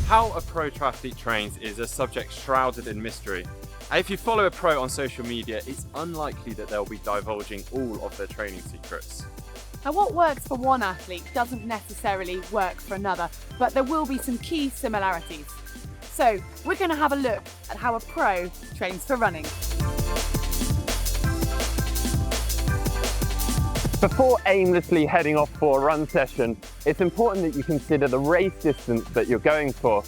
How a pro triathlete trains is a subject shrouded in mystery. And if you follow a pro on social media, it's unlikely that they'll be divulging all of their training secrets. Now, what works for one athlete doesn't necessarily work for another, but there will be some key similarities. So we're going to have a look at how a pro trains for running. Before aimlessly heading off for a run session, it's important that you consider the race distance that you're going for.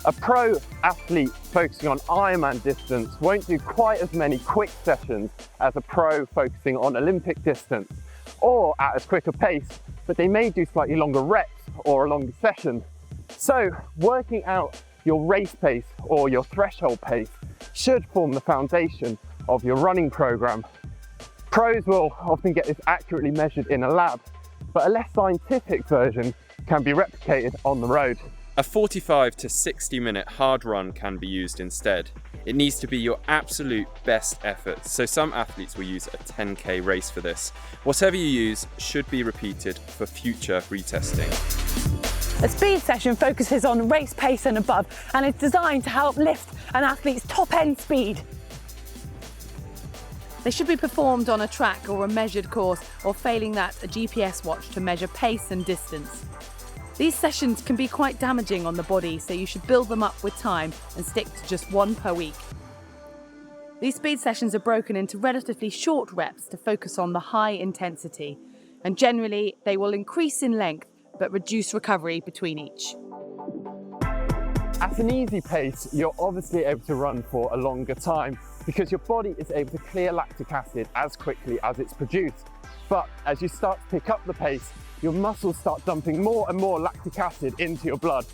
A pro athlete focusing on Ironman distance won't do quite as many quick sessions as a pro focusing on Olympic distance, or at as quick a pace, but they may do slightly longer reps or a longer session. So working out your race pace or your threshold pace should form the foundation of your running program. Pros will often get this accurately measured in a lab, but a less scientific version can be replicated on the road. A 45 to 60 minute hard run can be used instead. It needs to be your absolute best effort, so some athletes will use a 10k race for this. Whatever you use should be repeated for future retesting. A speed session focuses on race pace and above, and is designed to help lift an athlete's top end speed. They should be performed on a track or a measured course, or failing that, a GPS watch to measure pace and distance. These sessions can be quite damaging on the body, so you should build them up with time and stick to just one per week. These speed sessions are broken into relatively short reps to focus on the high intensity, and generally they will increase in length but reduce recovery between each. At an easy pace, you're obviously able to run for a longer time because your body is able to clear lactic acid as quickly as it's produced. But as you start to pick up the pace, your muscles start dumping more and more lactic acid into your blood.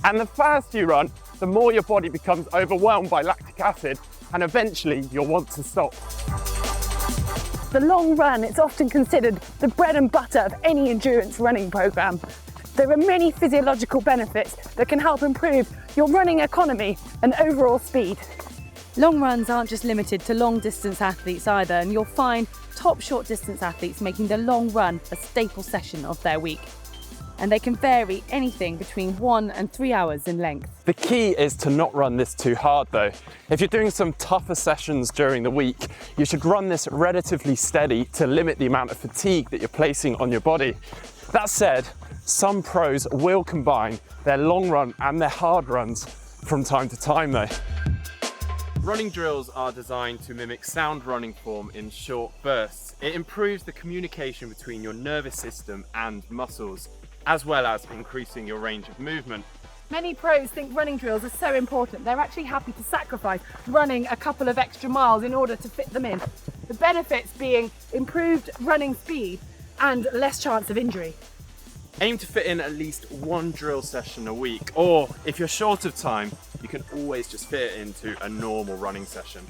And the faster you run, the more your body becomes overwhelmed by lactic acid, and eventually you'll want to stop. The long run is often considered the bread and butter of any endurance running program. There are many physiological benefits that can help improve your running economy and overall speed. Long runs aren't just limited to long distance athletes either, and you'll find top short distance athletes making the long run a staple session of their week. And they can vary anything between 1 and 3 hours in length. The key is to not run this too hard though. If you're doing some tougher sessions during the week, you should run this relatively steady to limit the amount of fatigue that you're placing on your body. That said, some pros will combine their long run and their hard runs from time to time though. Running drills are designed to mimic sound running form in short bursts. It improves the communication between your nervous system and muscles, as well as increasing your range of movement. Many pros think running drills are so important, they're actually happy to sacrifice running a couple of extra miles in order to fit them in. The benefits being improved running speed and less chance of injury. Aim to fit in at least one drill session a week, or if you're short of time, you can always just fit it into a normal running session.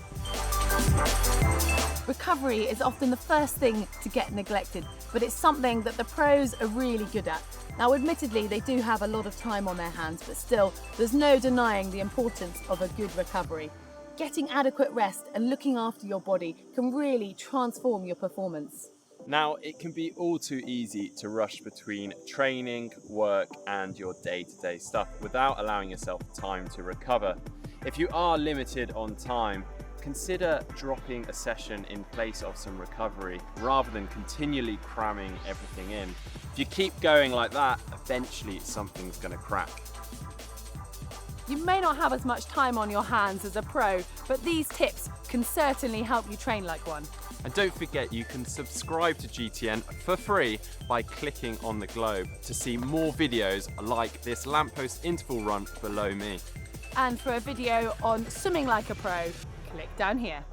Recovery is often the first thing to get neglected, but it's something that the pros are really good at. Now, admittedly, they do have a lot of time on their hands, but still, there's no denying the importance of a good recovery. Getting adequate rest and looking after your body can really transform your performance. Now, it can be all too easy to rush between training, work, and your day-to-day stuff without allowing yourself time to recover. If you are limited on time, consider dropping a session in place of some recovery rather than continually cramming everything in. If you keep going like that, eventually something's going to crack. You may not have as much time on your hands as a pro, but these tips can certainly help you train like one. And don't forget, you can subscribe to GTN for free by clicking on the globe to see more videos like this lamppost interval run below me. And for a video on swimming like a pro, click down here.